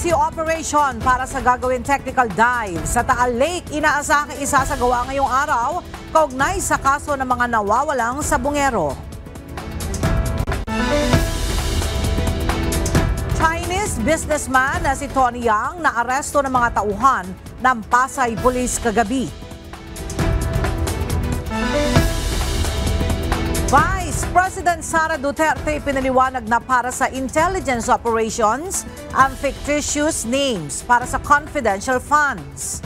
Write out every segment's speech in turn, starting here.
Rescue operation para sa gagawin technical dive sa Taal Lake inaasahang isasagawa ngayong araw kaugnay sa kaso ng mga nawawalang sabungero. Chinese businessman na si Tony Yang na aresto ng mga tauhan ng Pasay Police kagabi. Vice President Sara Duterte pinaliwanag na para sa intelligence operations ang fictitious names para sa confidential funds.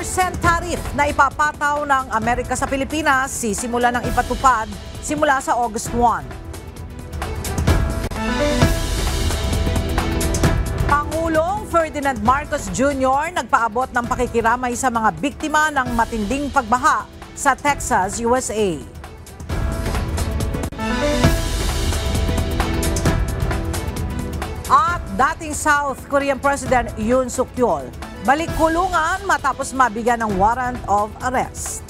% tariff na ipapataw ng Amerika sa Pilipinas sisimula ng ipatupad simula sa August 1. Pangulong Ferdinand Marcos Jr. nagpaabot ng pakikiramay sa mga biktima ng matinding pagbaha sa Texas, USA. At dating South Korean President Yoon Suk Yeol balik kulungan matapos mabigyan ng warrant of arrest.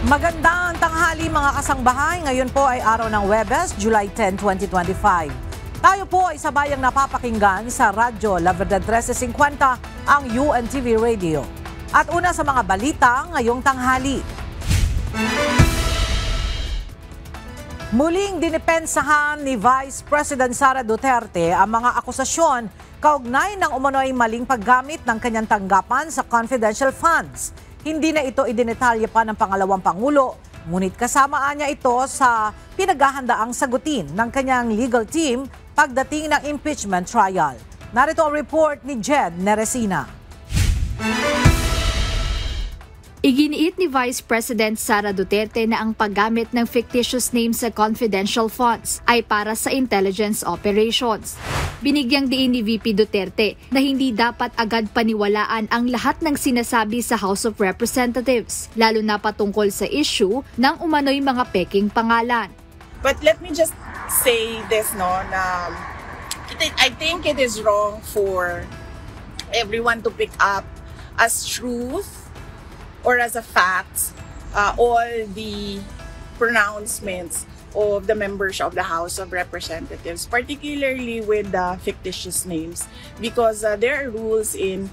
Magandang tanghali mga kasangbahay. Ngayon po ay araw ng Huwebes, July 10, 2025. Tayo po ay sabayang napapakinggan sa Radyo La Verdad 1350 ang UNTV Radio. At una sa mga balita ngayong tanghali. Muling dinipensahan ni Vice President Sara Duterte ang mga akusasyon kaugnay ng umano'y maling paggamit ng kanyang tanggapan sa confidential funds. Hindi na ito idinetalye pa ng pangalawang Pangulo, ngunit kasamaan niya ito sa pinaghahandaang sagutin ng kanyang legal team pagdating ng impeachment trial. Narito ang report ni Jed Neresina. Iginiit ni Vice President Sara Duterte na ang paggamit ng fictitious names sa confidential funds ay para sa intelligence operations. Binigyang diin ni VP Duterte na hindi dapat agad paniwalaan ang lahat ng sinasabi sa House of Representatives, lalo na patungkol sa issue ng umano'y mga peking pangalan. But let me just say this, na I think it is wrong for everyone to pick up as truth or as a fact all the pronouncements of the members of the House of Representatives, particularly with the fictitious names, because there are rules in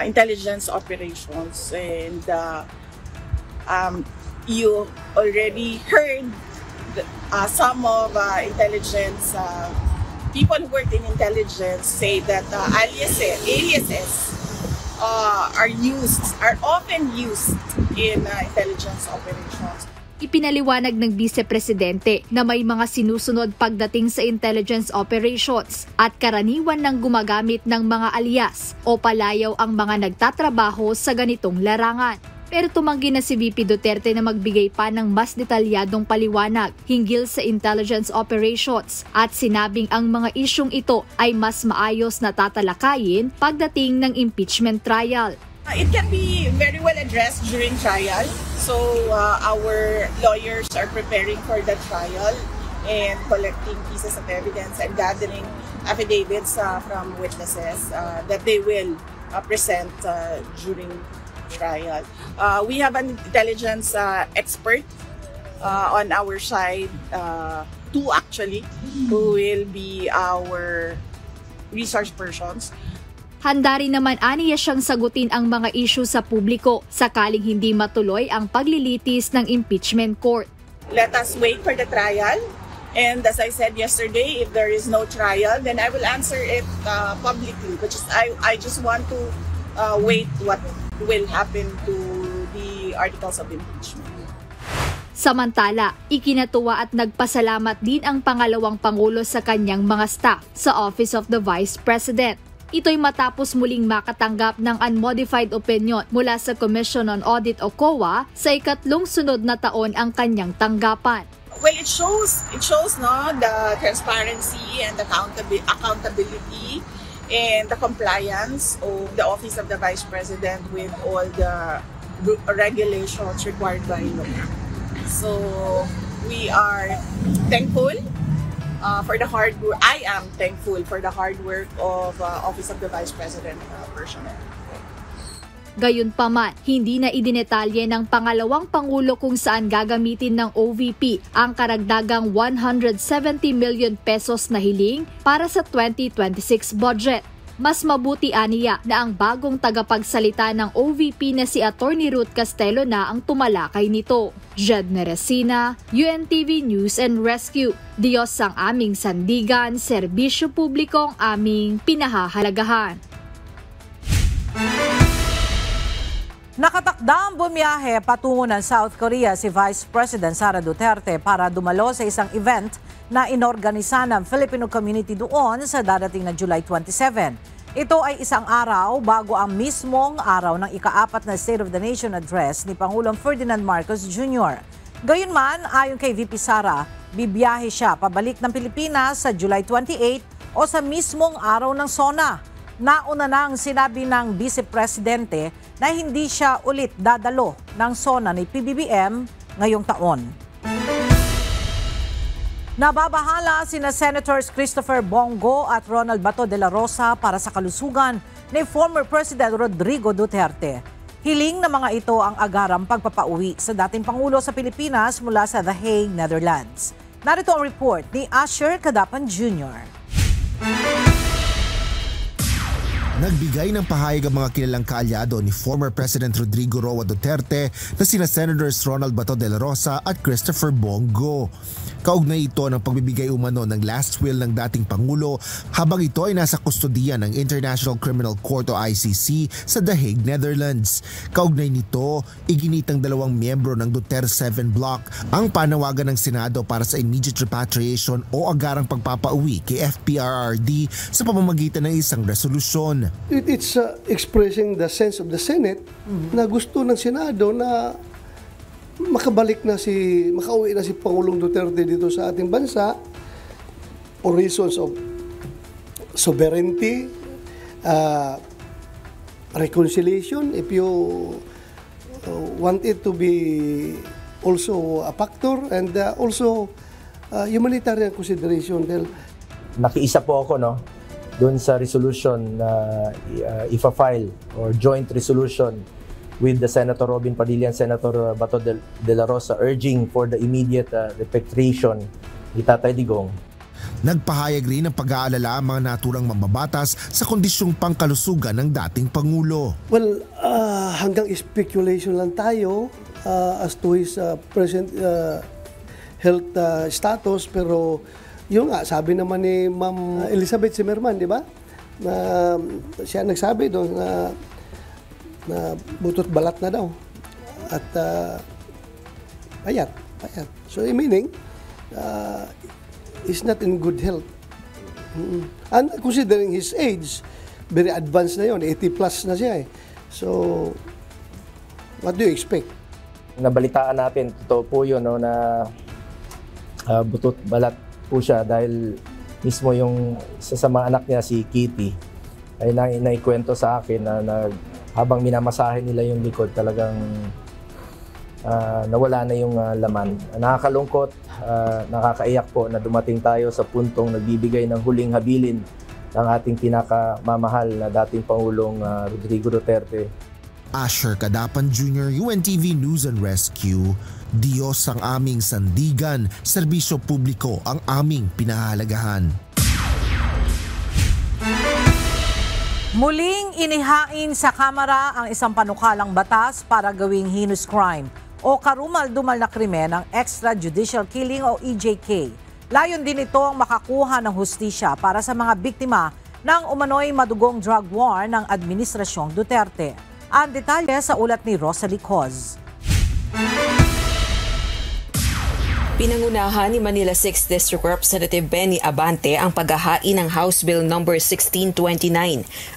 intelligence operations, and you already heard some of intelligence people who work in intelligence say that aliases are often used in intelligence operations. Ipinaliwanag ng Vice Presidente na may mga sinusunod pagdating sa intelligence operations at karaniwan ng gumagamit ng mga alias o palayaw ang mga nagtatrabaho sa ganitong larangan. Pero tumanggi na si VP Duterte na magbigay pa ng mas detalyadong paliwanag hinggil sa intelligence operations at sinabing ang mga isyong ito ay mas maayos na tatalakayin pagdating ng impeachment trial. It can be very well addressed during trial. So our lawyers are preparing for the trial and collecting pieces of evidence and gathering affidavits from witnesses that they will present during trial. We have an intelligence expert on our side, two actually, who will be our resource persons. Handa rin naman aniya siyang sagutin ang mga issue sa publiko sakaling hindi matuloy ang paglilitis ng impeachment court. Let us wait for the trial, and as I said yesterday, if there is no trial, then I will answer it publicly. But I just want to wait what will happen to the articles of impeachment. Samantala, ikinatuwa at nagpasalamat din ang pangalawang Pangulo sa kanyang mga staff sa Office of the Vice President. Ito'y matapos muling makatanggap ng unmodified opinion mula sa Commission on Audit o COA sa ikatlong sunod na taon ang kanyang tanggapan. Well, it shows the transparency and accountability and the compliance of the Office of the Vice President with all the regulations required by law. So we are thankful for the hard work. I am thankful for the hard work of Office of the Vice President personnel. Gayunpaman, hindi na idinetalye ng pangalawang Pangulo kung saan gagamitin ng OVP ang karagdagang 170 million pesos na hiling para sa 2026 budget. Mas mabuti aniya na ang bagong tagapagsalita ng OVP na si Attorney Ruth Castelo na ang tumalakay nito. Jed Neresina, UNTV News and Rescue. Diyos ang aming sandigan, serbisyo publiko ang aming pinahahalagahan. Nakatakda ang bumiyahe patungo ng South Korea si Vice President Sara Duterte para dumalo sa isang event na inorganisa ng Filipino community doon sa darating na July 27. Ito ay isang araw bago ang mismong araw ng ika-4 na State of the Nation Address ni Pangulong Ferdinand Marcos Jr. Gayunman, ayon kay VP Sara, bibiyahe siya pabalik ng Pilipinas sa July 28 o sa mismong araw ng SONA. Nauna nang sinabi ng Vice Presidente na hindi siya ulit dadalo ng SONA ni PBBM ngayong taon. Nababahala sina Senators Christopher Bongo at Ronald Bato de la Rosa para sa kalusugan ni former President Rodrigo Duterte. Hiling na mga ito ang agarang pagpapauwi sa dating Pangulo sa Pilipinas mula sa The Hague, Netherlands. Narito ang report ni Asher Cadapan Jr. Nagbigay ng pahayag ang mga kilalang kaalyado ni former President Rodrigo Roa Duterte na sina Senators Ronald Bato de la Rosa at Christopher Bongo. Kaugnay ito ng pagbibigay umano ng last will ng dating Pangulo habang ito ay nasa kustodiya ng International Criminal Court o ICC sa The Hague, Netherlands. Kaugnay nito, iginitang dalawang miyembro ng Duterte 7 Block ang panawagan ng Senado para sa immediate repatriation o agarang pagpapauwi kay FPRRD sa pamamagitan ng isang resolusyon. It's expressing the sense of the Senate na gusto ng Senado na makauwi na si Pangulong Duterte dito sa ating bansa for reasons of sovereignty, reconciliation, if you want it to be also a factor, and also humanitarian consideration. Nakiisa po ako doon sa resolution na ifa-file or joint resolution with the Senator Robin Padilla and Senator Bato de la Rosa urging for the immediate repatriation ni Tatay Digong. Nagpahayag rin ng pag-aalala ang mga naturang mambabatas sa kondisyong pangkalusugan ng dating Pangulo. Well, hanggang speculation lang tayo as to his present health status, pero yun nga, sabi naman ni Ma'am Elizabeth Zimmerman, di ba? Na siya nagsabi doon na butot balat na daw. At payat. So, meaning, he's not in good health. And considering his age, very advanced na yun, 80 plus na siya eh. So, what do you expect? Nabalitaan natin, totoo po yun, na butot balat po siya dahil mismo yung isa sa mga anak niya, si Kitty, ay naikwento sa akin na habang minamasahe nila yung likod, talagang nawala na yung laman. Nakakalungkot, nakakaiyak po na dumating tayo sa puntong nagbibigay ng huling habilin ng ating pinakamamahal na dating Pangulong Rodrigo Duterte. Asher Cadapan Jr., UNTV News and Rescue. Diyos ang aming sandigan, serbisyo publiko ang aming pinahahalagahan. Muling inihain sa Kamara ang isang panukalang batas para gawing heinous crime o karumal-dumal na krimen ng extrajudicial killing o EJK. Layon din ito ang makakuha ng hustisya para sa mga biktima ng umano'y madugong drug war ng Administrasyong Duterte. Ang detalye sa ulat ni Rosalie Coz. Pinangunahan ni Manila 6th District Representative Benny Abante ang paghahain ng House Bill No. 1629.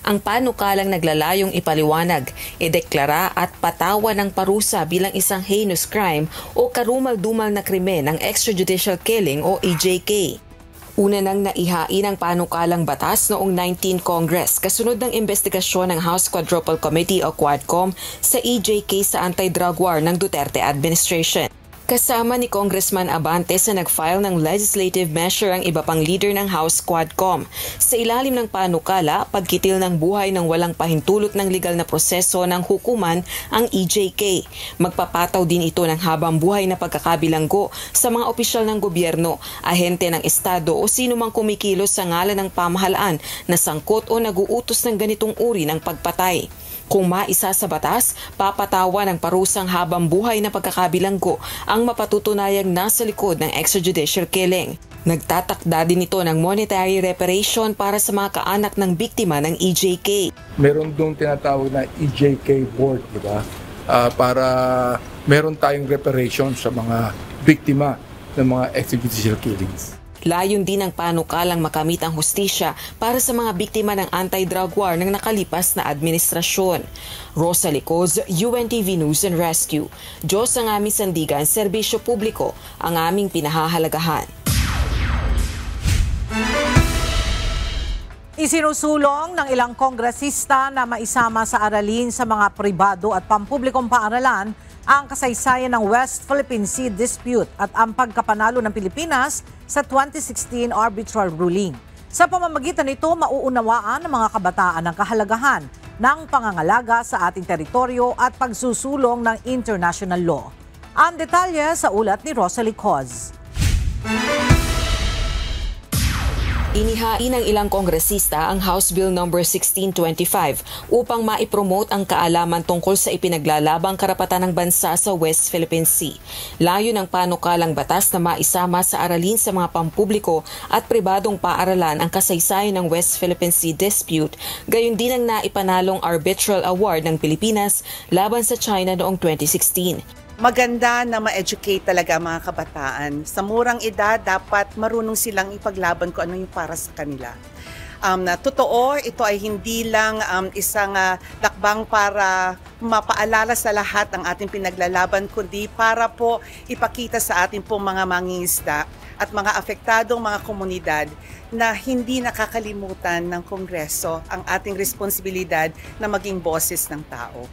Ang panukalang naglalayong ipaliwanag, ideklara at patawan ng parusa bilang isang heinous crime o karumal-dumal na krimen ng extrajudicial killing o EJK. Una nang naihain ang panukalang batas noong 19 Congress kasunod ng investigasyon ng House Quadruple Committee o Quadcom sa EJK sa anti-drug war ng Duterte administration. Kasama ni Congressman Abante sa nag-file ng legislative measure ang iba pang leader ng House Quadcom. Sa ilalim ng panukala, pagkitil ng buhay ng walang pahintulot ng legal na proseso ng hukuman ang EJK. Magpapataw din ito ng habang buhay na pagkakabilanggo sa mga opisyal ng gobyerno, ahente ng estado o sino mang kumikilos sa ngalan ng pamahalaan na sangkot o naguutos ng ganitong uri ng pagpatay. Kung maisa sa batas, papatawan ng parusang habang buhay na pagkakabilanggo ang mapatutunayang nasa likod ng extrajudicial killing. Nagtatakda din ito ng monetary reparation para sa mga kaanak ng biktima ng EJK. Meron dong tinatawag na EJK board, di ba? Para meron tayong reparation sa mga biktima ng mga extrajudicial killings. Layon din ng panukalang makamit ang hustisya para sa mga biktima ng anti-drug war ng nakalipas na administrasyon. Rosa Licoz, UNTV News and Rescue. Diyos ang aming sandigan, serbisyo publiko ang aming pinahahalagahan. Isinusulong ng ilang kongresista na maisama sa aralin sa mga pribado at pampublikong paaralan ang kasaysayan ng West Philippine Sea Dispute at ang pagkapanalo ng Pilipinas sa 2016 arbitral ruling. Sa pamamagitan nito, mauunawaan ng mga kabataan ang kahalagahan ng pangangalaga sa ating teritoryo at pagsusulong ng international law. Ang detalye sa ulat ni Rosa Licoz. Inihain ng ilang kongresista ang House Bill No. 1625 upang maipromote ang kaalaman tungkol sa ipinaglalabang karapatan ng bansa sa West Philippine Sea. Layo ng panukalang batas na maisama sa aralin sa mga pampubliko at pribadong paaralan ang kasaysayan ng West Philippine Sea Dispute, gayon din ang naipanalong arbitral award ng Pilipinas laban sa China noong 2016. Maganda na ma-educate talaga mga kabataan. Sa murang edad, dapat marunong silang ipaglaban kung ano yung para sa kanila. Totoo, ito ay hindi lang isang lakbang para mapaalala sa lahat ang ating pinaglalaban, kundi para po ipakita sa ating pong mga mangingisda at mga apektadong mga komunidad na hindi nakakalimutan ng Kongreso ang ating responsibilidad na maging boses ng tao.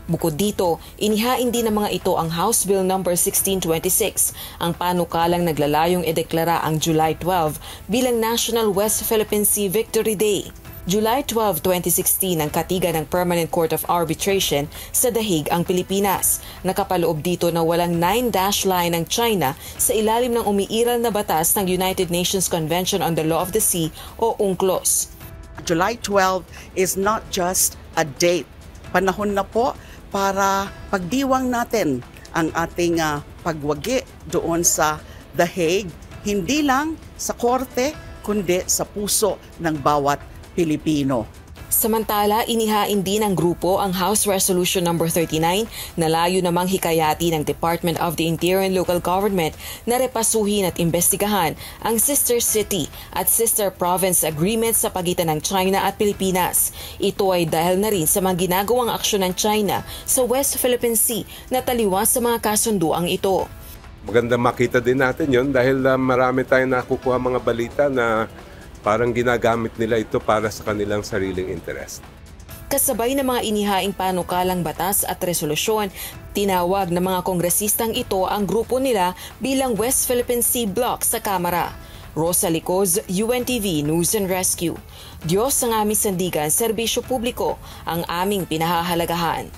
Bukod dito, inihain din ng mga ito ang House Bill No. 1626, ang panukalang naglalayong ideklara ang July 12 bilang National West Philippine Sea Victory Day. July 12, 2016 ang katigan ng Permanent Court of Arbitration sa The Hague ang Pilipinas. Nakapaloob dito na walang 9-dash line ng China sa ilalim ng umiiral na batas ng United Nations Convention on the Law of the Sea o UNCLOS. July 12 is not just a date. Panahon na po para pagdiwang natin ang ating pagwagi doon sa The Hague, hindi lang sa korte, kundi sa puso ng bawat Pilipino. Samantala, inihain din ng grupo ang House Resolution No. 39 na layo namang hikayati ng Department of the Interior and Local Government na repasuhin at imbestigahan ang Sister City at Sister Province Agreements sa pagitan ng China at Pilipinas. Ito ay dahil na rin sa mga ginagawang aksyon ng China sa West Philippine Sea na taliwas sa mga kasunduang ito. Maganda makita din natin yon dahil marami tayong nakukuha mga balita na parang ginagamit nila ito para sa kanilang sariling interest. Kasabay ng mga inihaing panukalang batas at resolusyon, tinawag ng mga kongresistang ito ang grupo nila bilang West Philippine Sea Bloc sa Kamara. Rosa Licoz, UNTV News and Rescue. Diyos ang aming sandigan, serbisyo publiko ang aming pinahahalagahan.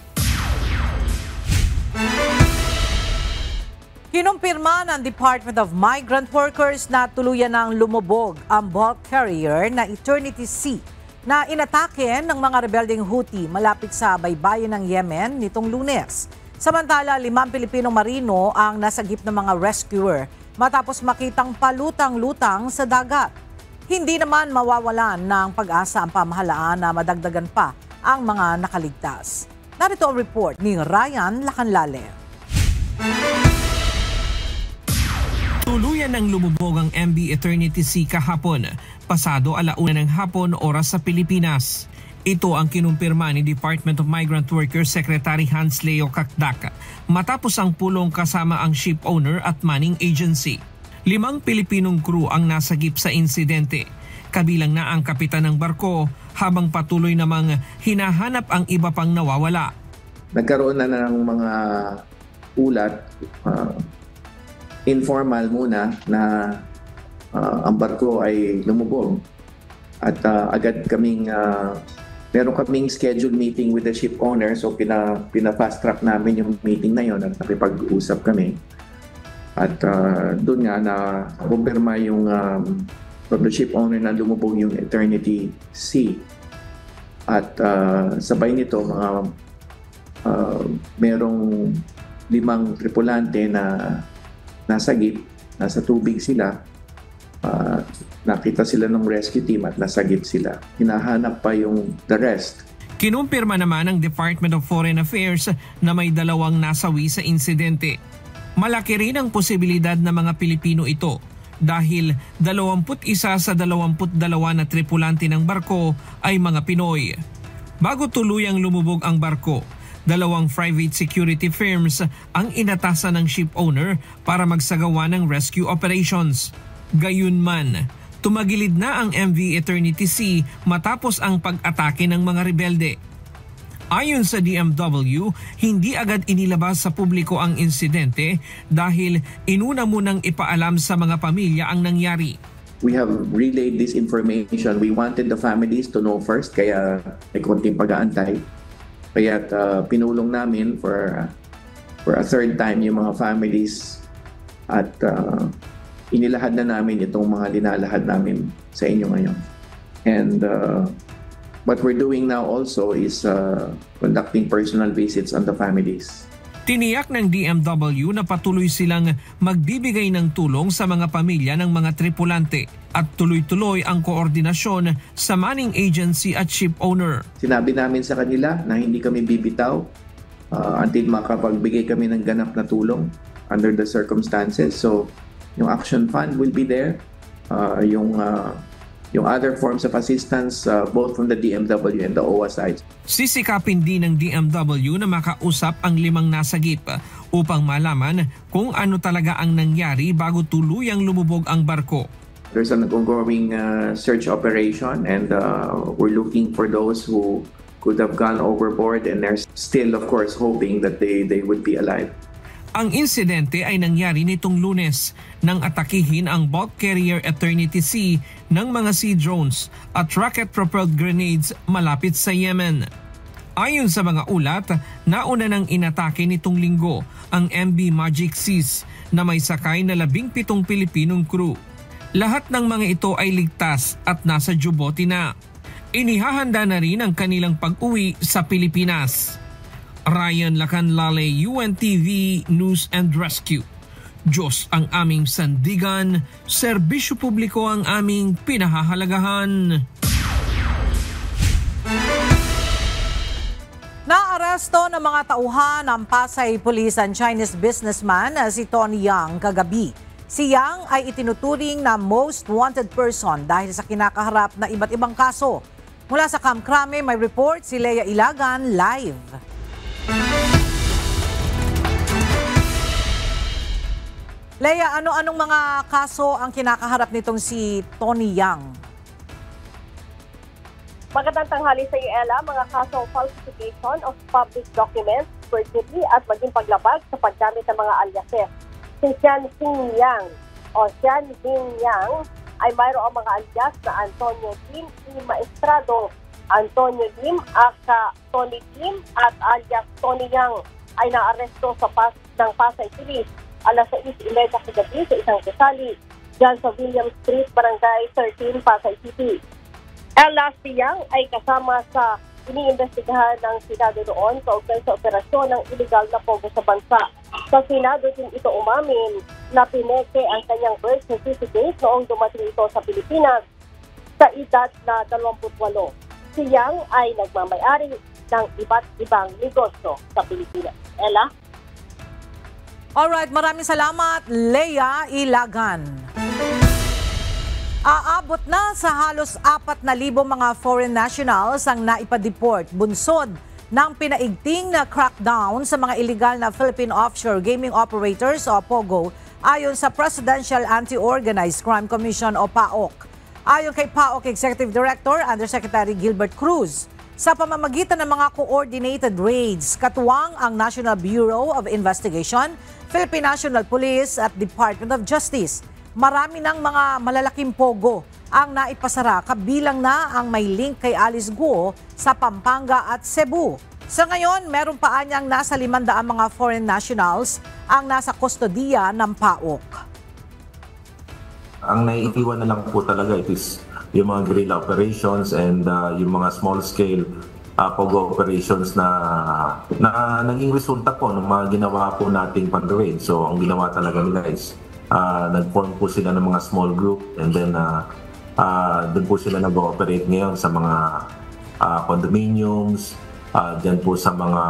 Kinumpirma ng Department of Migrant Workers na tuluyan ng lumubog ang bulk carrier na Eternity Sea na inatake ng mga rebeldeng Houthi malapit sa baybayin ng Yemen nitong Lunes. Samantala, 5 Pilipinong marino ang nasagip ng mga rescuer matapos makitang palutang-lutang sa dagat. Hindi naman mawawalan ng pag-asa ang pamahalaan na madagdagan pa ang mga nakaligtas. Narito ang report ni Ryan Lacanlale. Tuluyan ng lumubog ang MV Eternity Sea kahapon, pasado 1:00 ng hapon oras sa Pilipinas. Ito ang kinumpirma ni Department of Migrant Workers Secretary Hans Leo Kakdak matapos ang pulong kasama ang ship owner at manning agency. 5 Pilipinong crew ang nasagip sa insidente. Kabilang na ang kapitan ng barko habang patuloy namang hinahanap ang iba pang nawawala. Nagkaroon na ng mga ulat, informal muna na ang barko ay lumubog. At agad meron kaming scheduled meeting with the ship owner, so pina-fast track namin yung meeting na yon at nakipag-usap kami. At doon nga na kumpirma yung from the ship owner na lumubog yung Eternity Sea. At sabay nito, merong 5 tripulante na nasagip, nasa tubig sila. Nakita sila ng rescue team at nasagip sila. Hinahanap pa yung the rest. Kinumpirma naman ng Department of Foreign Affairs na may 2 nasawi sa insidente. Malaki rin ang posibilidad na mga Pilipino ito dahil 21 sa 22 na tripulante ng barko ay mga Pinoy. Bago tuluyang lumubog ang barko, 2 private security firms ang inatasan ng ship owner para magsagawa ng rescue operations. Gayunman, tumagilid na ang MV Eternity Sea matapos ang pag-atake ng mga rebelde. Ayon sa DMW, hindi agad inilabas sa publiko ang insidente dahil inuna munang ipaalam sa mga pamilya ang nangyari. We have relayed this information. We wanted the families to know first, kaya may konting pag-aantay. Kaya pinulong namin for a third time yung mga families at inilahad na namin itong mga linalahad namin sa inyo ngayon. And what we're doing now also is conducting personal visits on the families. Tiniyak ng DMW na patuloy silang magbibigay ng tulong sa mga pamilya ng mga tripulante at tuloy-tuloy ang koordinasyon sa manning agency at ship owner. Sinabi namin sa kanila na hindi kami bibitaw until makapagbigay kami ng ganap na tulong under the circumstances. So yung action fund will be there. Yung other forms of assistance both from the DMW and the OWA side. Sisikapin din ng DMW na makausap ang 5 nasagip upang malaman kung ano talaga ang nangyari bago tuluyang lumubog ang barko. There's an ongoing search operation and we're looking for those who could have gone overboard and they're still of course hoping that they would be alive. Ang insidente ay nangyari nitong Lunes nang atakihin ang bulk carrier Eternity Sea ng mga sea drones at rocket-propelled grenades malapit sa Yemen. Ayon sa mga ulat, nauna nang inatake nitong Linggo ang MV Magic Seas na may sakay na 17 Pilipinong crew. Lahat ng mga ito ay ligtas at nasa Djibouti na. Inihahanda na rin ang kanilang pag-uwi sa Pilipinas. Ryan Lacanlale, UNTV News and Rescue. Diyos ang aming sandigan, serbisyo publiko ang aming pinahahalagahan. Naaresto ng mga tauhan ng Pasay Police ang Chinese businessman na si Tony Yang kagabi. Si Yang ay itinuturing na most wanted person dahil sa kinakaharap na iba't ibang kaso. Mula sa Camp Crame, may report si Lea Ilagan live. Lea, ano-anong mga kaso ang kinakaharap nitong si Tony Yang? Magandang tanghali sa iyo, Ella. Mga kasong falsification of public documents, perjury at maging paglabag sa paggamit ng mga aliases. Si Xian Xing Yang ay mayroong mga alias na Antonio Lim E. Maestrado, Antonio Lim aka Tony Lim at alias Tony Yang ay naaresto sa ng Pasay Police alas 6:30 sa gabi sa isang gusali dyan sa William Street, Barangay 13, Pasay City. Ella, si Yang ay kasama sa iniimbestigahan ng Senado doon kaugnay sa operasyon ng illegal na pogo sa bansa. Sa Senado din ito umamin na pineke ang kanyang birth certificate noong dumating ito sa Pilipinas sa edad na 28. Si Yang ay nagmamayari ng iba't ibang negosyo sa Pilipinas. Ella? Alright, maraming salamat, Lea Ilagan. Aabot na sa halos 4,000 mga foreign nationals ang naipadeport, bunsod ng pinaigting na crackdown sa mga illegal na Philippine Offshore Gaming Operators o POGO ayon sa Presidential Anti-Organized Crime Commission o PAOK. Ayon kay PAOK Executive Director Undersecretary Gilbert Cruz, sa pamamagitan ng mga coordinated raids, katuwang ang National Bureau of Investigation, Philippine National Police at Department of Justice, marami ng mga malalaking pogo ang naipasara, kabilang na ang may link kay Alice Guo sa Pampanga at Cebu. Sa ngayon, meron pa anyang nasa 500 mga foreign nationals ang nasa kustodiya ng PAOK. Ang naiiwan na lang po talaga is yung mga guerrilla operations and yung mga small scale pogo operations na naging resulta po ng mga ginawa po nating pan-raid. So ang ginawa talaga nila is nag-form po sila ng mga small group and then doon po sila nag-ooperate ngayon sa mga condominiums, dyan po sa mga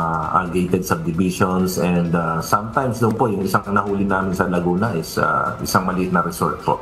gated subdivisions and sometimes doon po yung isang nahuli namin sa Laguna is isang maliit na resort po.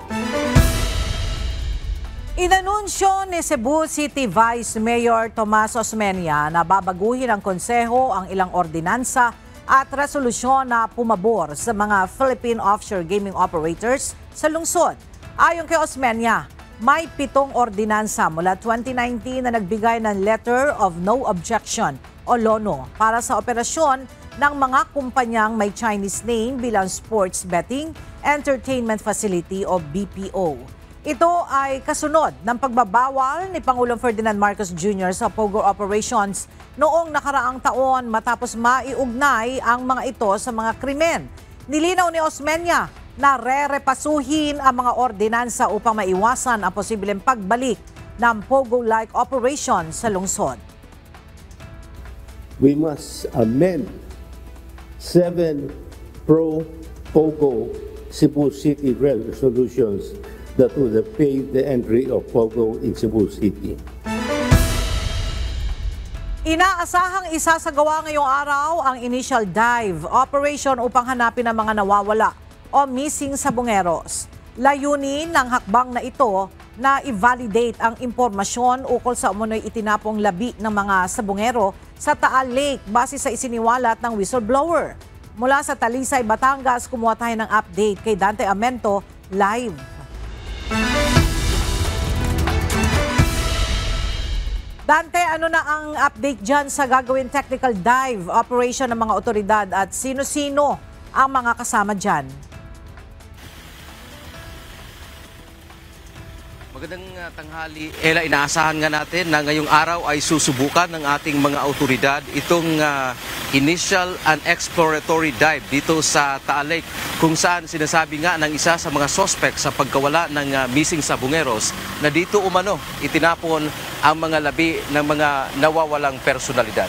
Inanunsyo ni Cebu City Vice Mayor Tomas Osmeña na babaguhin ng konseho ang ilang ordinansa at resolusyon na pumabor sa mga Philippine offshore gaming operators sa lungsod. Ayon kay Osmeña, may 7 ordinansa mula 2019 na nagbigay ng Letter of No Objection o LONO para sa operasyon ng mga kumpanyang may Chinese name bilang Sports Betting Entertainment Facility o BPO. Ito ay kasunod ng pagbabawal ni Pangulong Ferdinand Marcos Jr. sa POGO operations noong nakaraang taon matapos maiugnay ang mga ito sa mga krimen. Nilinaw ni Osmeña na re-repasuhin ang mga ordinansa upang maiwasan ang posibleng pagbalik ng POGO-like operation sa lungsod. We must amend 7 pro-POGO Cebu City resolutions that would have paved the entry of POGO in Cebu City. Inaasahang isasagawa ngayong araw ang initial dive operation upang hanapin ang mga nawawala o missing sabongeros. Layunin ng hakbang na ito na i-validate ang impormasyon ukol sa umunoy itinapong labi ng mga sabongero sa Taal Lake base sa isiniwalat ng whistleblower. Mula sa Talisay, Batangas, kumuha tayo ng update kay Dante Amento live. Dante, ano na ang update dyan sa gagawin technical dive operation ng mga otoridad at sino-sino ang mga kasama dyan? Magandang tanghali. Ella, inaasahan nga natin na ngayong araw ay susubukan ng ating mga autoridad itong initial and exploratory dive dito sa Taal Lake, kung saan sinasabi nga ng isa sa mga suspect sa pagkawala ng missing sabongeros na dito umano itinapon ang mga labi ng mga nawawalang personalidad.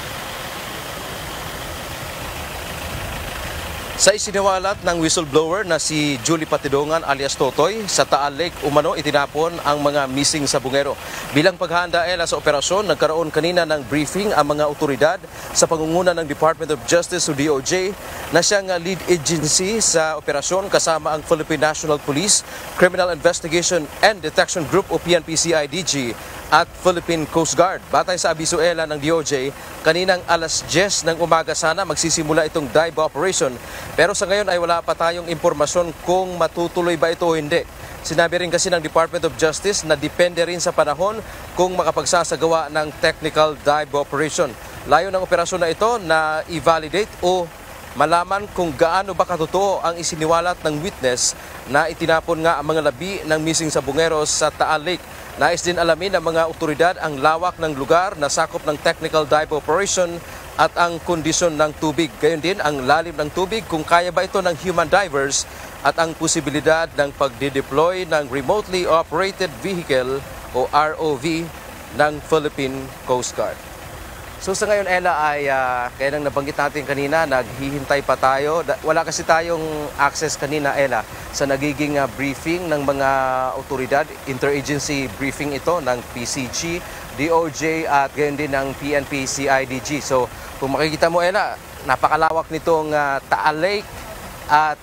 Sa isiniwalat ng whistleblower na si Julie Patidongan alias Totoy, sa Taal Lake umano itinapon ang mga missing sabongero. Bilang paghahanda sa operasyon, nagkaroon kanina ng briefing ang mga otoridad sa pangunguna ng Department of Justice o DOJ na siyang lead agency sa operasyon kasama ang Philippine National Police, Criminal Investigation and Detection Group o PNP-CIDG at Philippine Coast Guard. Batay sa abiso ng DOJ, kaninang alas 10 ng umaga sana magsisimula itong dive operation. Pero sa ngayon ay wala pa tayong impormasyon kung matutuloy ba ito o hindi. Sinabi rin kasi ng Department of Justice na depende rin sa panahon kung makapagsasagawa ng technical dive operation. Layo ng operasyon na ito na i-validate o malaman kung gaano ba katotoo ang isiniwalat ng witness na itinapon nga ang mga labi ng missing sabongeros sa Taal Lake. Nais din alamin ng mga otoridad ang lawak ng lugar na sakop ng technical dive operation at ang kondisyon ng tubig. Gayon din ang lalim ng tubig kung kaya ba ito ng human divers at ang posibilidad ng pagde-deploy ng remotely operated vehicle o ROV ng Philippine Coast Guard. So sa ngayon, Ella, ay kaya nang nabanggit natin kanina, naghihintay pa tayo. Wala kasi tayong access kanina, Ella, sa nagiging briefing ng mga otoridad. Interagency briefing ito ng PCG, DOJ at gayon din ng PNP-CIDG. So kung makikita mo, Ella, napakalawak nitong Taal Lake at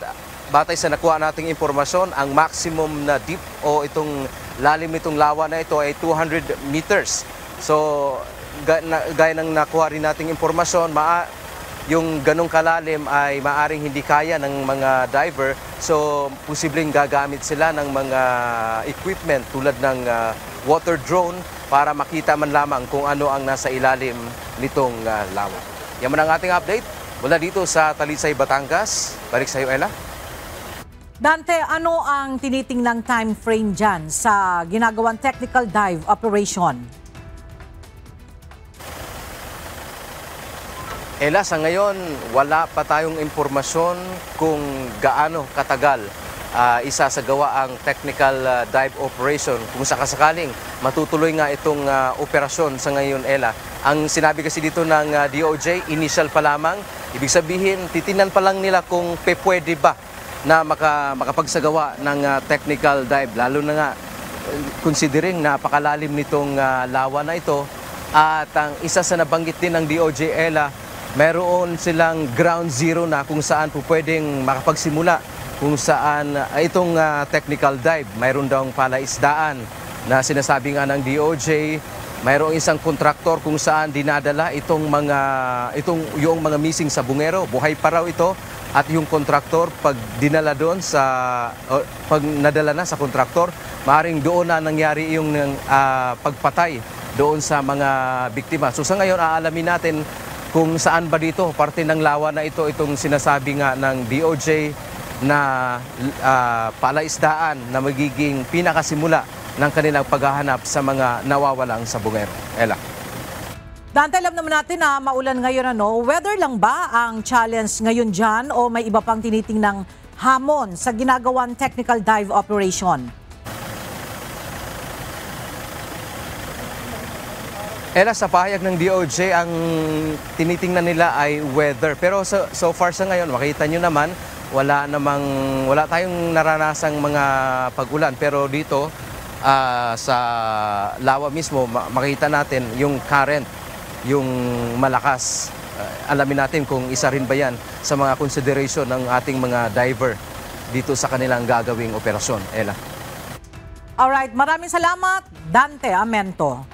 batay sa nakuha nating impormasyon, ang maximum na deep o itong lalim nitong lawa na ito ay 200 meters. So gaya ng nakuha rin nating impormasyon, yung ganong kalalim ay maaring hindi kaya ng mga diver. So, posibleng gagamit sila ng mga equipment tulad ng water drone para makita man lamang kung ano ang nasa ilalim nitong lawa. Yan man ang ating update mula dito sa Talisay, Batangas. Balik sa iyo, Ella. Dante, ano ang tinitingnang time frame dyan sa ginagawang technical dive operation? Ella, sa ngayon, wala pa tayong impormasyon kung gaano katagal isasagawa ang technical dive operation. Kung sakasakaling matutuloy nga itong operasyon sa ngayon, Ella. Ang sinabi kasi dito ng DOJ, initial pa lamang. Ibig sabihin, titingnan pa lang nila kung pwede ba na makapagsagawa ng technical dive. Lalo na nga, considering napakalalim nitong lawa na ito. At ang isa sa nabanggit din ng DOJ, Ella, meron silang ground zero na kung saan po pwedeng makapagsimula kung saan itong technical dive. Mayroon daw palaisdaan na sinasabi nga ng DOJ. Mayroong isang kontraktor kung saan dinadala yung mga missing sa bungero. Buhay pa raw ito. At yung kontraktor, pag dinala doon pag nadala na sa kontraktor, maaaring doon na nangyari yung pagpatay doon sa mga biktima. So sa ngayon, aalamin natin kung saan ba dito, parte ng lawa na ito, itong sinasabi nga ng DOJ na palaisdaan na magiging pinakasimula ng kanilang paghahanap sa mga nawawalang sa bungero. Ella. Dante, alam naman natin na maulan ngayon, weather lang ba ang challenge ngayon dyan o may iba pang tinitingnang hamon sa ginagawang technical dive operation? Ella, sa pahayag ng DOJ, ang tinitingnan nila ay weather. Pero so far sa ngayon, makita nyo naman, wala tayong naranasang mga pag-ulan. Pero dito, sa lawa mismo, makita natin yung current, yung malakas. Alamin natin kung isa rin ba yan sa mga consideration ng ating mga diver dito sa kanilang gagawing operasyon. Ella. Alright, maraming salamat, Dante Amento.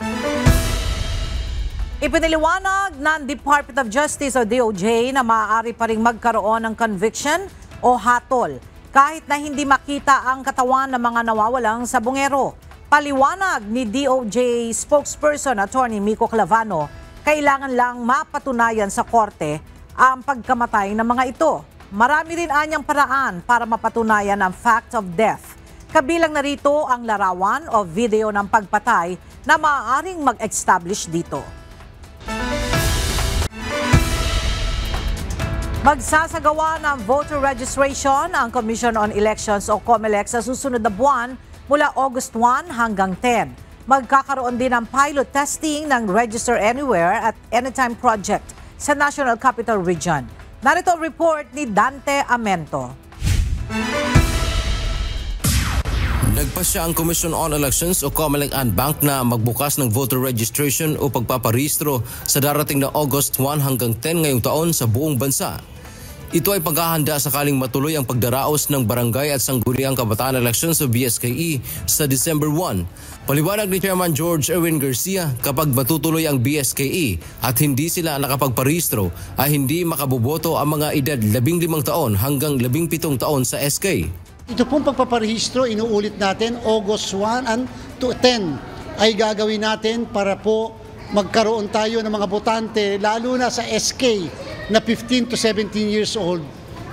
Ipiniliwanag ng Department of Justice o DOJ na maaari pa ring magkaroon ng conviction o hatol kahit na hindi makita ang katawan ng mga nawawalang sa bungero. Paliwanag ni DOJ spokesperson Attorney Miko Clavano, kailangan lang mapatunayan sa korte ang pagkamatay ng mga ito. Marami rin anyang paraan para mapatunayan ang fact of death. Kabilang na rito ang larawan o video ng pagpatay na maaaring mag-establish dito. Magsasagawa ng voter registration ang Commission on Elections o COMELEC sa susunod na buwan mula August 1 hanggang 10. Magkakaroon din ng pilot testing ng Register Anywhere at Anytime project sa National Capital Region. Narito ang report ni Dante Amento. Nagpasya ang Commission on Elections o COMELEC and Bank na magbukas ng voter registration o pagpaparehistro sa darating na August 1 hanggang 10 ngayong taon sa buong bansa. Ito ay paghahanda sakaling matuloy ang pagdaraos ng barangay at sangguniang kabataan elections sa BSKE sa December 1. Paliwanag ni Chairman George Erwin Garcia, kapag matutuloy ang BSKE at hindi sila nakapagparehistro ay hindi makaboboto ang mga edad 15 taon hanggang 17 taon sa SK. Ito pong pagpaparehistro, inuulit natin, August 1 and 10 ay gagawin natin para po magkaroon tayo ng mga botante, lalo na sa SK na 15 to 17 years old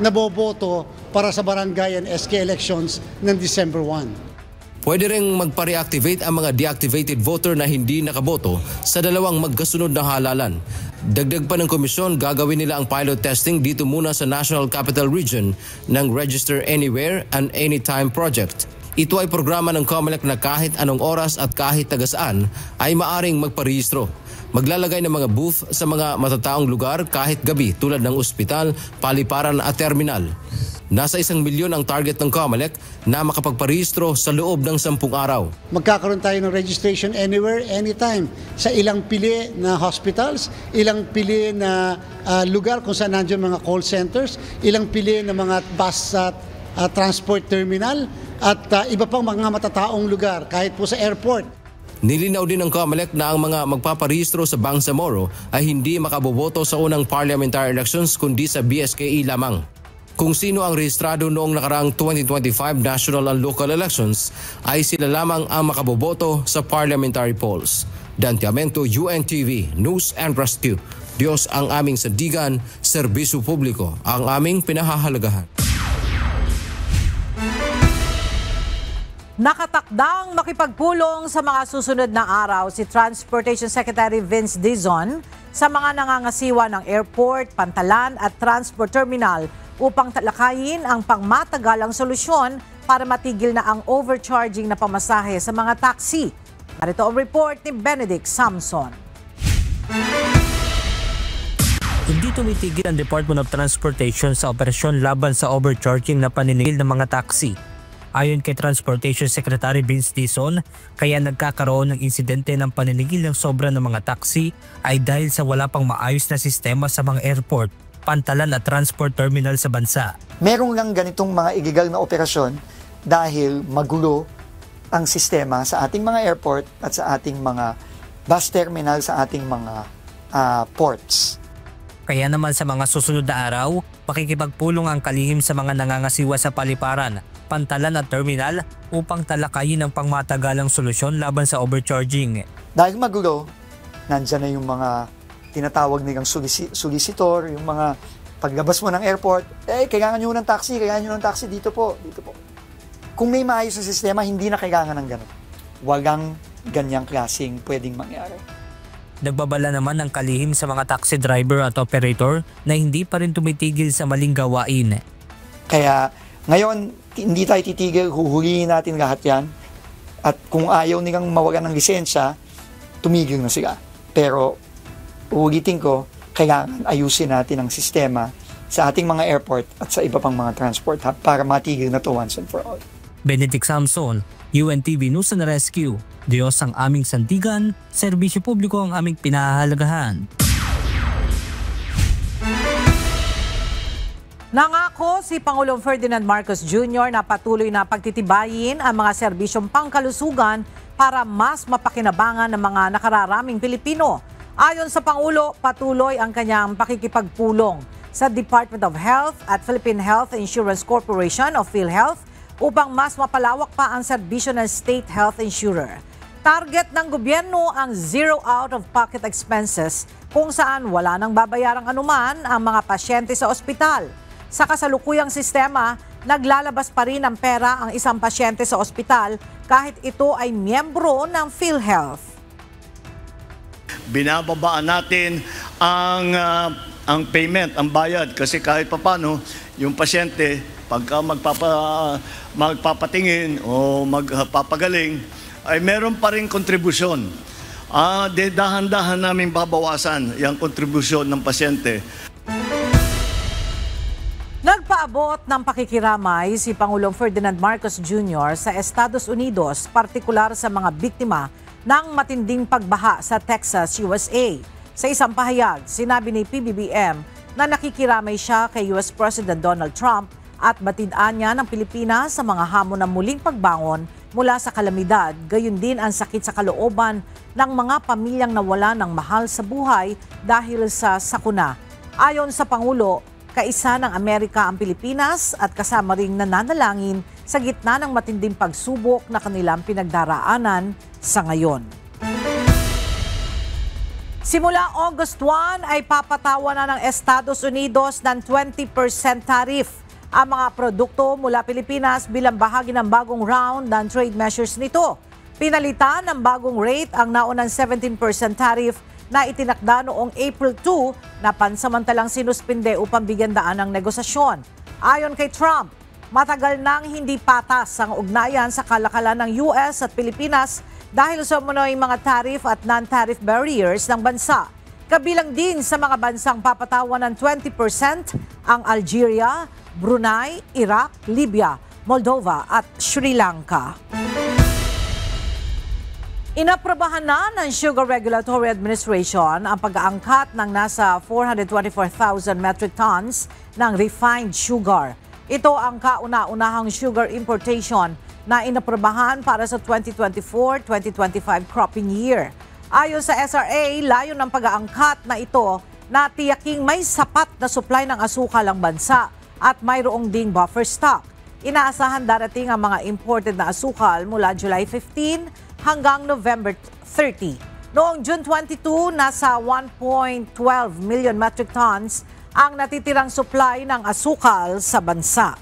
na boboto para sa barangay and SK elections ng December 1. Pwede ring magpa-reactivate ang mga deactivated voter na hindi nakaboto sa dalawang magkasunod na halalan. Dagdag pa ng komisyon, gagawin nila ang pilot testing dito muna sa National Capital Region ng Register Anywhere and Anytime project. Ito ay programa ng COMELEC na kahit anong oras at kahit taga-saan ay maaring magparehistro. Maglalagay ng mga booth sa mga matataong lugar kahit gabi tulad ng ospital, paliparan at terminal. Nasa 1 milyon ang target ng COMELEC na makapagparehistro sa loob ng 10 araw. Magkakaroon tayo ng registration anywhere, anytime sa ilang pili na hospitals, ilang pili na lugar kung saan nandiyan mga call centers, ilang pili na mga bus transport terminal at iba pang mga matataong lugar kahit po sa airport. Nilinaw din ng COMELEC na ang mga magpaparehistro sa Bangsamoro ay hindi makaboboto sa unang parliamentary elections kundi sa BSKE lamang. Kung sino ang rehistrado noong nakaraang 2025 national and local elections ay sila lamang ang makaboboto sa parliamentary polls. Dan Tiamento, UNTV, News and Rescue. Diyos ang aming sandigan, serbisyo publiko ang aming pinahahalagahan. Nakatakdang makipagpulong sa mga susunod na araw si Transportation Secretary Vince Dizon sa mga nangangasiwa ng airport, pantalan at transport terminal upang talakayin ang pangmatagalang solusyon para matigil na ang overcharging na pamasahe sa mga taxi. Narito ang report ni Benedict Samson. Hindi tumitigil ang Department of Transportation sa operasyon laban sa overcharging na paninigil ng mga taxi. Ayon kay Transportation Secretary Vince Dizon, kaya nagkakaroon ng insidente ng paninigil ng sobra ng mga taxi ay dahil sa wala pang maayos na sistema sa mga airport, pantalan at transport terminal sa bansa. Merong lang ganitong mga illegal na operasyon dahil magulo ang sistema sa ating mga airport at sa ating mga bus terminal sa ating mga ports. Kaya naman sa mga susunod na araw, makikipagpulong ang kalihim sa mga nangangasiwa sa paliparan, pantalan at terminal upang talakayin ang pangmatagalang solusyon laban sa overcharging. Dahil magulo, nandyan na yung mga tinatawag nilang solicitor, yung mga paglabas mo ng airport, kailangan nyo ng taxi dito po. Kung may maayos na sistema, hindi na kailangan ng ganun. Walang ganyang klaseng pwedeng mangyari. Nagbabala naman ng kalihim sa mga taxi driver at operator na hindi pa rin tumitigil sa maling gawain. Kaya ngayon, hindi tayo titigil, huhulihin natin lahat yan. At kung ayaw nilang mawalan ng lisensya, tumigil na sila. Pero uulitin ko, kailangan ayusin natin ang sistema sa ating mga airport at sa iba pang mga transport hub para matigil na to once and for all. Benedict Samson, UNTV News and Rescue. Diyos ang aming sandigan, serbisyo publiko ang aming pinahahalagahan. Nangako si Pangulong Ferdinand Marcos Jr. na patuloy na pagtitibayin ang mga serbisyong pangkalusugan para mas mapakinabangan ng mga nakararaming Pilipino. Ayon sa Pangulo, patuloy ang kanyang pakikipagpulong sa Department of Health at Philippine Health Insurance Corporation o PhilHealth upang mas mapalawak pa ang serbisyo ng state health insurer. Target ng gobyerno ang zero out-of-pocket expenses kung saan wala nang babayarang anuman ang mga pasyente sa ospital. Sa kasalukuyang sistema, naglalabas pa rin ng pera ang isang pasyente sa ospital kahit ito ay miyembro ng PhilHealth. Binababaan natin ang payment, ang bayad kasi kahit papano yung pasyente pagka magpapatingin o magpapagaling ay meron pa rin kontribusyon. Dahan-dahan namin babawasan yung kontribusyon ng pasyente. Nagpaabot ng pakikiramay si Pangulong Ferdinand Marcos Jr. sa Estados Unidos, partikular sa mga biktima ng matinding pagbaha sa Texas, USA. Sa isang pahayag, sinabi ni PBBM na nakikiramay siya kay US President Donald Trump at batidaan niya ng Pilipinas sa mga hamon ng muling pagbangon mula sa kalamidad, gayon din ang sakit sa kalooban ng mga pamilyang nawala ng mahal sa buhay dahil sa sakuna. Ayon sa Pangulo, kaisa ng Amerika ang Pilipinas at kasama ring nananalangin sa gitna ng matinding pagsubok na kanilang pinagdaraanan sa ngayon. Simula August 1 ay papatawa na ng Estados Unidos ng 20% tariff ang mga produkto mula Pilipinas bilang bahagi ng bagong round ng trade measures nito. Pinalitan ng bagong rate ang naunang 17% tariff na itinakda noong April 2 na pansamantalang sinuspinde upang bigyan daan ng negosasyon. Ayon kay Trump, matagal nang hindi patas ang ugnayan sa kalakalan ng US at Pilipinas dahil sa umunoy mga tariff at non-tariff barriers ng bansa. Kabilang din sa mga bansang papatawan ng 20% ang Algeria, Brunei, Iraq, Libya, Moldova at Sri Lanka. Inaprobahan na ng Sugar Regulatory Administration ang pag-aangkat ng nasa 424,000 metric tons ng refined sugar. Ito ang kauna-unahang sugar importation na inaprobahan para sa 2024-2025 cropping year. Ayon sa SRA, layo ng pag-aangkat na ito na tiyaking may sapat na supply ng asukal ang bansa at mayroong ding buffer stock. Inaasahan darating ang mga imported na asukal mula July 15 hanggang November 30. Noong June 22, nasa 1.12 million metric tons ang natitirang supply ng asukal sa bansa.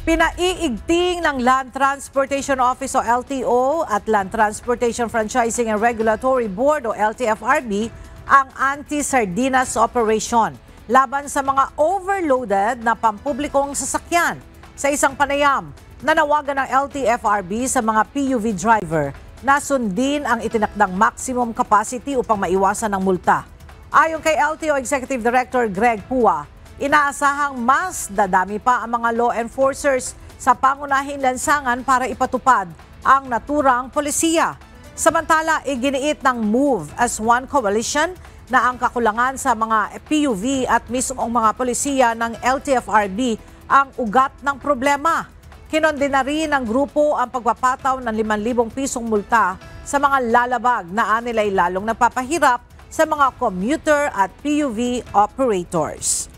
Pinaiigting ng Land Transportation Office o LTO at Land Transportation Franchising and Regulatory Board o LTFRB ang anti-sardinas operation laban sa mga overloaded na pampublikong sasakyan. Sa isang panayam, nanawagan ng LTFRB sa mga PUV driver na sundin ang itinakdang maximum capacity upang maiwasan ang multa. Ayon kay LTO Executive Director Greg Pua, inaasahang mas dadami pa ang mga law enforcers sa pangunahing lansangan para ipatupad ang naturang polisiya. Samantala, iginiit ng MOVE as One Coalition na ang kakulangan sa mga PUV at mismong mga polisiya ng LTFRB ang ugat ng problema. Kinondena rin ng grupo ang pagpapataw ng 5,000 pisong multa sa mga lalabag na anilay lalong nagpapahirap sa mga commuter at PUV operators.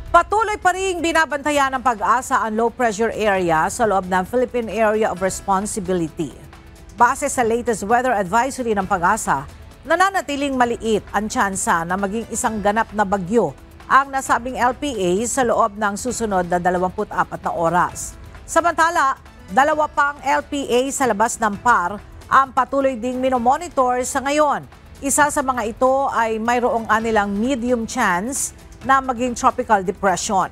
Patuloy pa rin binabantayan ng Pag-asa ang low-pressure area sa loob ng Philippine Area of Responsibility. Base sa latest weather advisory ng Pag-asa, nananatiling maliit ang tsansa na maging isang ganap na bagyo ang nasabing LPA sa loob ng susunod na 24 na oras. Samantala, 2 pang LPA sa labas ng PAR ang patuloy ding minomonitor sa ngayon. Isa sa mga ito ay mayroong anilang medium chance na maging tropical depression.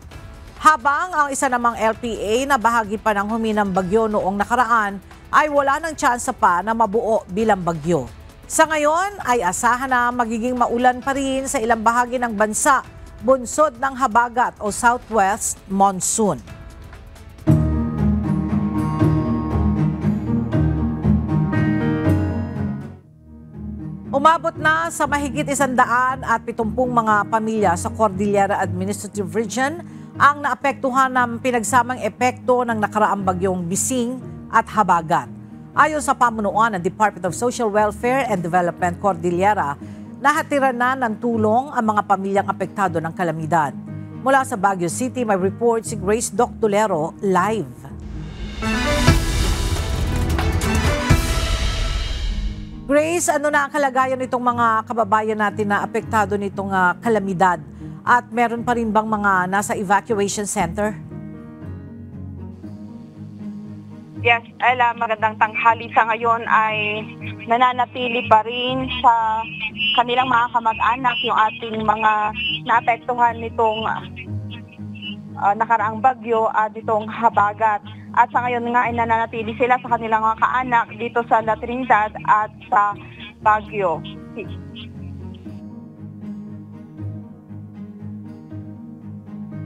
Habang ang isa namang LPA na bahagi pa ng huminang bagyo noong nakaraan ay wala ng tsansa pa na mabuo bilang bagyo. Sa ngayon ay asahan na magiging maulan pa rin sa ilang bahagi ng bansa, bunsod ng habagat o southwest monsoon. Umabot na sa mahigit 170 mga pamilya sa Cordillera Administrative Region ang naapektuhan ng pinagsamang epekto ng nakaraang bagyong Bising at Habagat. Ayon sa pamunuan ng Department of Social Welfare and Development Cordillera, nahatiran na ng tulong ang mga pamilyang apektado ng kalamidad. Mula sa Baguio City, may report si Grace Doctolero live. Grace, ano na ang kalagayan nitong mga kababayan natin na apektado nitong kalamidad? At meron pa rin bang mga nasa evacuation center? Yes, Ella, magandang tanghali. Sa ngayon ay nananatili pa rin sa kanilang mga kamag-anak yung ating mga naapektuhan nitong nakaraang bagyo at itong habagat. At sa ngayon nga ay nananatili sila sa kanilang mga kaanak dito sa La Trinidad at sa Baguio.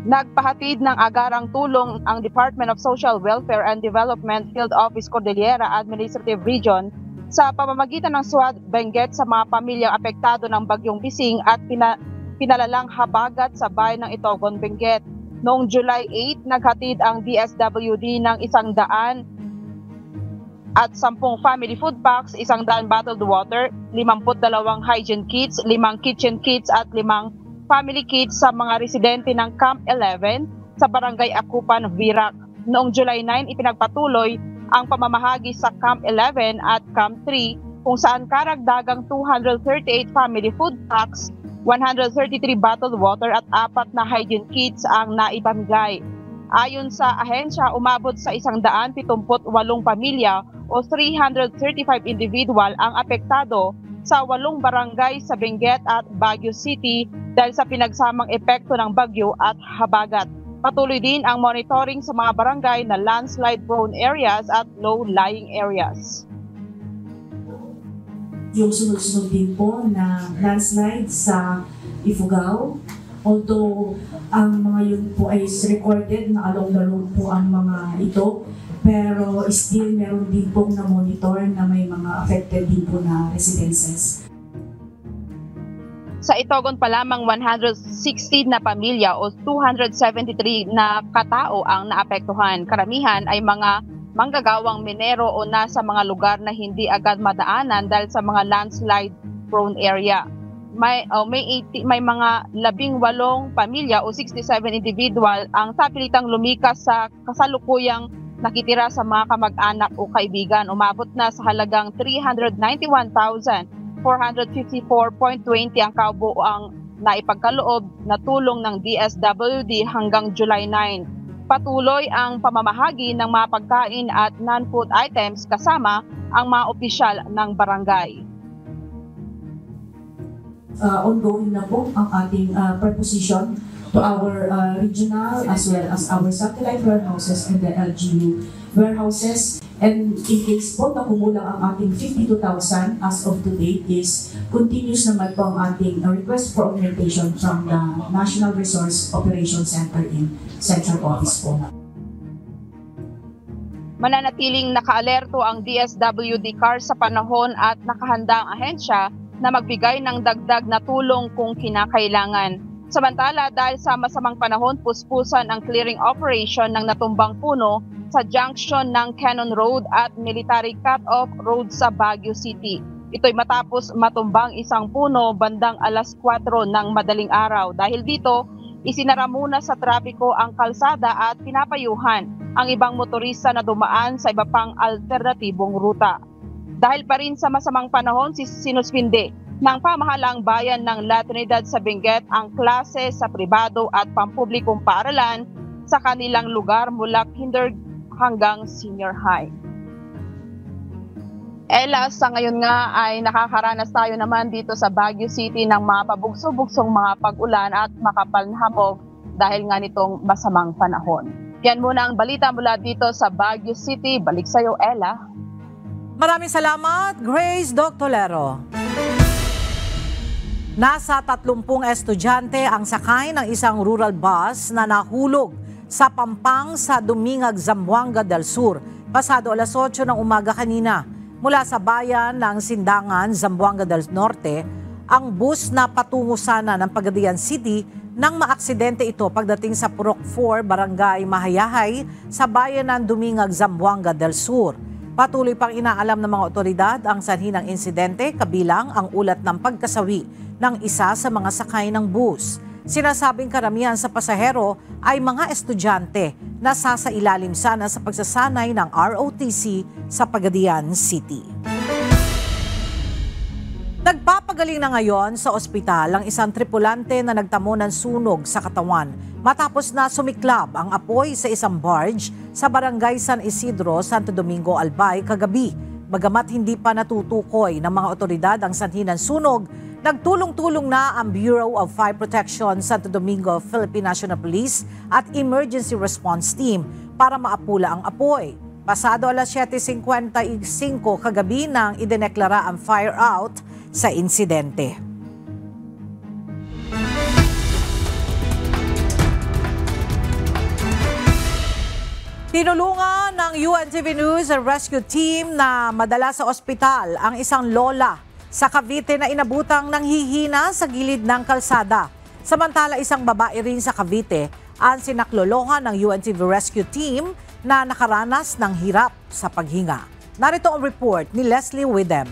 Nagpahatid ng agarang tulong ang Department of Social Welfare and Development Field Office Cordillera Administrative Region sa pamamagitan ng SWAT Benguet sa mga pamilyang apektado ng bagyong Bising at pinalalang habagat sa bayan ng Itogon, Benguet. Noong July 8, naghatid ang DSWD ng 100 at 10 family food packs, 100 bottled water, 52 hygiene kits, 5 kitchen kits at 5 family kits sa mga residente ng Camp 11 sa Barangay Akupan, Virac. Noong July 9, ipinagpatuloy ang pamamahagi sa Camp 11 at Camp 3 kung saan karagdagang 238 family food packs, 133 bottled water at 4 na hygiene kits ang naipamigay. Ayon sa ahensya, umabot sa 178 pamilya o 335 individual ang apektado sa 8 barangay sa Benguet at Baguio City dahil sa pinagsamang epekto ng bagyo at habagat. Patuloy din ang monitoring sa mga barangay na landslide-prone areas at low-lying areas. Yung sunod-sunod din po na landslide sa Ifugao, although ang mga yun po ay recorded na along the road po ang mga ito, pero still meron din pong na-monitor na may mga affected din po na residences. Sa Itogon pa lamang 116 na pamilya o 273 na katao ang naapektuhan. Karamihan ay mga manggagawang minero o nasa mga lugar na hindi agad madaanan dahil sa mga landslide prone area. May mga 18 pamilya o 67 individual ang sapilitang lumikas sa kasalukuyang nakitira sa mga kamag-anak o kaibigan. Umabot na sa halagang 391,454.20 ang kabuuang naipagkaloob na tulong ng DSWD hanggang July 9. Patuloy ang pamamahagi ng mga pagkain at non-food items kasama ang mga opisyal ng barangay. Ongoing na po ang ating preposition to our regional as well as our satellite warehouses and the LGU warehouses. And in case po na kumulang ang ating 52,000 as of today is continuous naman po ang ating request for augmentation from the National Resource Operations Center in Central Office po. Mananatiling nakaalerto ang DSWD CAR sa panahon at nakahanda ang ahensya na magbigay ng dagdag na tulong kung kinakailangan. Samantala, dahil sa masamang panahon, puspusan ang clearing operation ng natumbang puno sa junction ng Cannon Road at Military Cut-Off Road sa Baguio City. Ito'y matapos matumbang isang puno bandang alas 4 ng madaling araw. Dahil dito, isinara muna sa trapiko ang kalsada at pinapayuhan ang ibang motorista na dumaan sa iba pang alternatibong ruta. Dahil pa rin sa masamang panahon, sinuspinde ng pamahalaang bayan ng La Trinidad sa Benguet ang klase sa pribado at pampublikong paaralan sa kanilang lugar mula kinder hanggang senior high. Ella, sa ngayon nga ay nakakaranas tayo naman dito sa Baguio City ng mga pabugso-bugsong mga pag-ulan at makapal na hamog dahil nga nitong masamang panahon. Yan muna ang balita mula dito sa Baguio City. Balik sa iyo, Ella. Maraming salamat, Grace Doctolero. Nasa 30 estudyante ang sakay ng isang rural bus na nahulog sa Pampang sa Dumingag, Zamboanga del Sur, pasado alas 8 ng umaga kanina. Mula sa bayan ng Sindangan, Zamboanga del Norte, ang bus na patungo sana ng Pagadian City nang maaksidente ito pagdating sa Purok 4, Barangay Mahayahay sa bayan ng Dumingag, Zamboanga del Sur. Patuloy pang inaalam ng mga otoridad ang sanhi ng insidente kabilang ang ulat ng pagkasawi ng isa sa mga sakay ng bus. Sinasabing karamihan sa pasahero ay mga estudyante na sasailalim sana sa pagsasanay ng ROTC sa Pagadian City. Nagpapagaling na ngayon sa ospital ang isang tripulante na nagtamo ng sunog sa katawan matapos na sumiklab ang apoy sa isang barge sa Barangay San Isidro, Santo Domingo, Albay kagabi. Bagamat hindi pa natutukoy ng mga otoridad ang sanhi ng sunog, nagtulong-tulong na ang Bureau of Fire Protection, Santo Domingo, Philippine National Police at Emergency Response Team para maapula ang apoy. Pasado alas 7:55 kagabi nang idineklara ang fire out sa insidente. Tinulungan ng UNTV News ang rescue team na madala sa ospital ang isang lola sa Cavite na inabutang nanghihina sa gilid ng kalsada. Samantala, isang babae rin sa Cavite ang sinaklolohan ng UNTV rescue team na nakaranas ng hirap sa paghinga. Narito ang report ni Leslie Widem.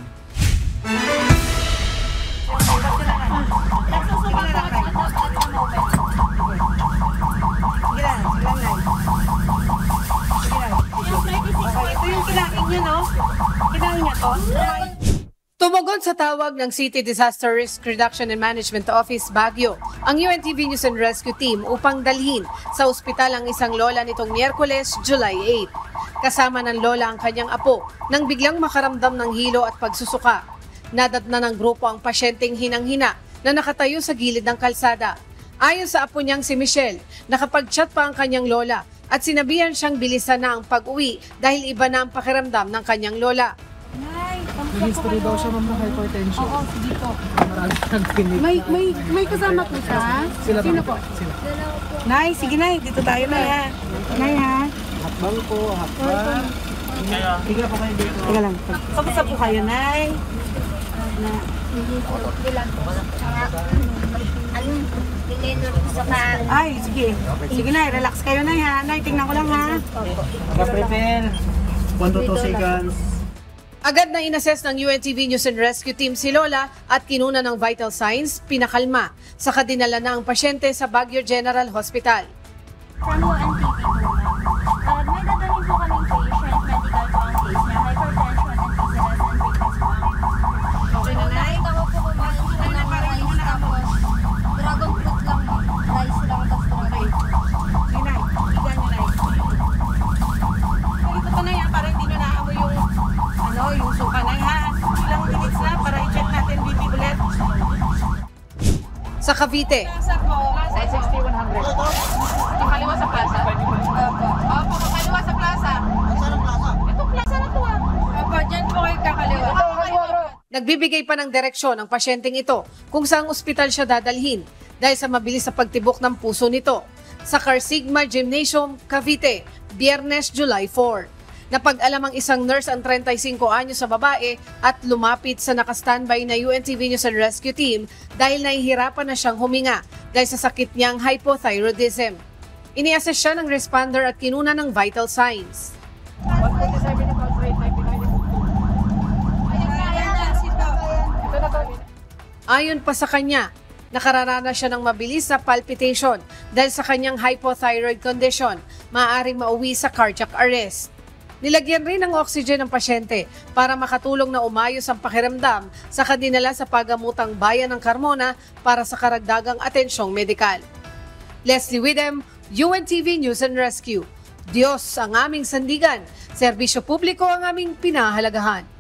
Ito yung kinain niya, no? Kinain niya to? Tumugon sa tawag ng City Disaster Risk Reduction and Management Office Baguio ang UNTV News and Rescue Team upang dalhin sa ospital ang isang lola nitong Miyerkules, July 8. Kasama ng lola ang kanyang apo nang biglang makaramdam ng hilo at pagsusuka. Nadatna ng grupo ang pasyenteng hinang-hina na nakatayo sa gilid ng kalsada. Ayon sa apo niyang si Michelle, nakapag-chat pa ang kanyang lola at sinabihan siyang bilisan na ang pag-uwi dahil iba na ang pakiramdam ng kanyang lola. Nay, History daw siya ma'am ng hypertension. Oo, sige po. Marami siyang kinig. May kasama po siya? Sino po? Sila. Nay, sige Nay, dito tayo na ha. Nay ha. Hakbang po, hakbang. Tiga po kayo dito. Teka lang. Kamusta po kayo, Nay? na bilang Ay, sige. Sige na, relax kayo na ha. Nay, tingnan ko lang ha. Prepare. 1 to 2 seconds. Agad na inassess ng UNTV News and Rescue Team si Lola at kinuna ng vital signs, pinakalma. Saka dinala na ang pasyente sa Baguio General Hospital. From UNTV po, ma'am. May dadalhin po kaming patient, medical po ang case niya, hypertension and dizziness and weakness po. Okay na, Nay? Nakita ko po kumain siya ng rice tapos dragon fruit lang po. Rice lang tapos dragon fruit. Sige, Nay. Higa niyo, Nay. Ito na yan para hindi nyo naamoy yung suka, Nay, ha? Ilang minutes na para i-check natin BP ulit. Sa Cavite, Plaza po. Plaza 6100. Kakaliwa sa plaza? Opo, kakaliwa sa plaza. Saan ang plaza? Ito, plaza na to ah. Opo, dyan po kayo kakaliwa. nagbibigay pa ng direksyon ang pasyenteng ito kung saang ospital siya dadalhin dahil sa mabilis na pagtibok ng puso nito. Sa Carsigma Gymnasium, Cavite, Biyernes, July 4. Napag-alam ang isang nurse ang 35 anyo sa babae at lumapit sa nakastandby na UNTV News and Rescue Team dahil nahihirapan na siyang huminga dahil sa sakit niyang hypothyroidism. Ini-assess siya ng responder at kinuna ng vital signs. Ayon pa sa kanya, nakararanas siya ng mabilis na palpitation dahil sa kanyang hypothyroid condition, maaaring mauwi sa cardiac arrest. Nilagyan rin ng oxygen ng pasyente para makatulong na umayos ang pakiramdam sa dinala sa pagamutang bayan ng Carmona para sa karagdagang atensyong medikal. Leslie Widem, UNTV News and Rescue. Diyos ang aming sandigan, serbisyo publiko ang aming pinahalagahan.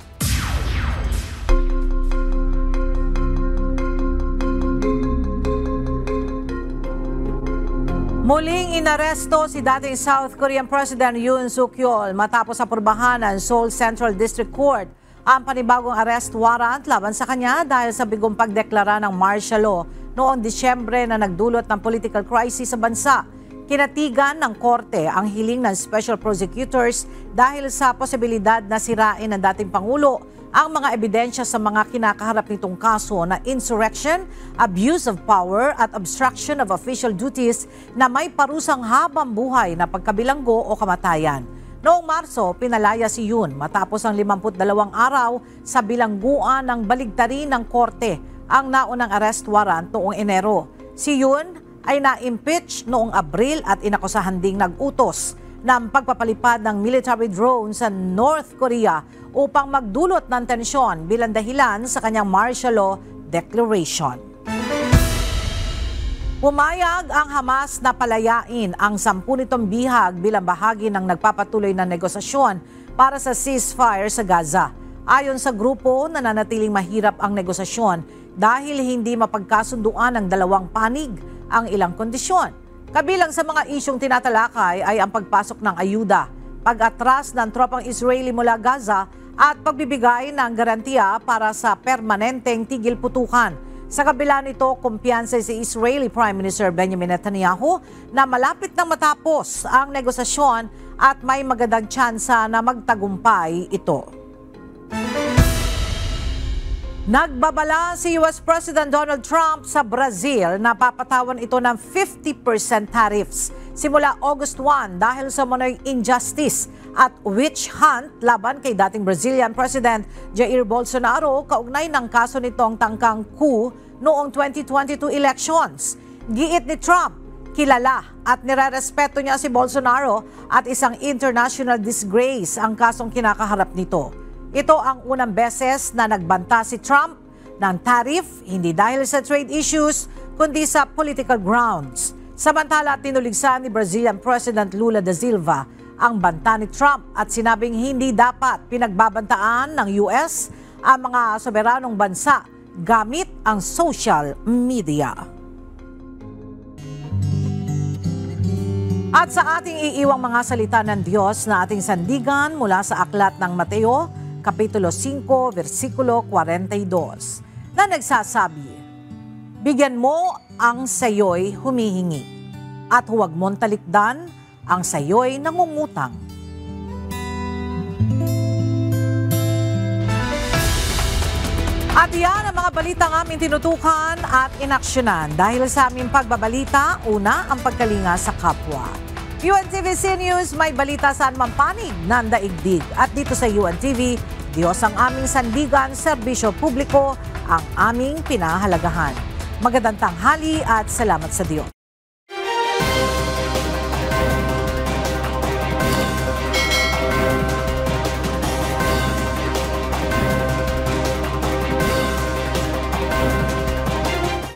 Muling inaresto si dating South Korean President Yoon Suk Yeol matapos aprubahan ng Seoul Central District Court ang panibagong arrest warrant laban sa kanya dahil sa bigong pagdeklara ng martial law noong Disyembre na nagdulot ng political crisis sa bansa. Kinatigan ng korte ang hiling ng special prosecutors dahil sa posibilidad na sirain ng dating Pangulo ang mga ebidensya sa mga kinakaharap nitong kaso na insurrection, abuse of power at obstruction of official duties na may parusang habang buhay na pagkabilanggo o kamatayan. Noong Marso, pinalaya si Yoon matapos ang 52 araw sa bilangguan ng baligtari ng korte ang naunang arrest warrant noong Enero. Si Yoon ay na-impeach noong Abril at inakusahan ding nag-utos ng pagpapalipad ng military drone sa North Korea upang magdulot ng tensyon bilang dahilan sa kanyang martial law declaration. Pumayag ang Hamas na palayain ang 10 nitong bihag bilang bahagi ng nagpapatuloy na negosasyon para sa ceasefire sa Gaza. Ayon sa grupo, nananatiling mahirap ang negosasyon dahil hindi mapagkasunduan ng dalawang panig ang ilang kondisyon. Kabilang sa mga isyong tinatalakay ay ang pagpasok ng ayuda, pag-atras ng tropang Israeli mula Gaza at pagbibigay ng garantiya para sa permanenteng tigil putukan. Sa kabila nito, kumpiyansa si Israeli Prime Minister Benjamin Netanyahu na malapit nang matapos ang negosasyon at may magandang tsansa na magtagumpay ito. Nagbabala si US President Donald Trump sa Brazil na papatawan ito ng 50% tariffs simula August 1 dahil sa manoy injustice at witch hunt laban kay dating Brazilian President Jair Bolsonaro kaugnay ng kaso nitong tangkang coup noong 2022 elections. Giit ni Trump, kilala at nirerespeto niya si Bolsonaro at isang international disgrace ang kasong kinakaharap nito. Ito ang unang beses na nagbanta si Trump ng tariff, hindi dahil sa trade issues, kundi sa political grounds. Samantala, tinuligsan ni Brazilian President Lula da Silva ang banta ni Trump at sinabing hindi dapat pinagbabantaan ng US ang mga soberanong bansa gamit ang social media. At sa ating iiwang mga salita ng Diyos na ating sandigan mula sa aklat ng Mateo, Kapitulo 5, versikulo 42, na nagsasabi, bigyan mo ang sayo'y humihingi, at huwag mong talikdan ang sayo'y nangungutang. At yan ang mga balita ng aming tinutukan at inaksyonan. Dahil sa aming pagbabalita, una ang pagkalinga sa kapwa. UNTV News, may balita saan man panig ng daigdig. At dito sa UNTV, Diyos ang aming sandigan, serbisyo publiko ang aming pinahalagahan. Magandang tanghali at salamat sa Diyos.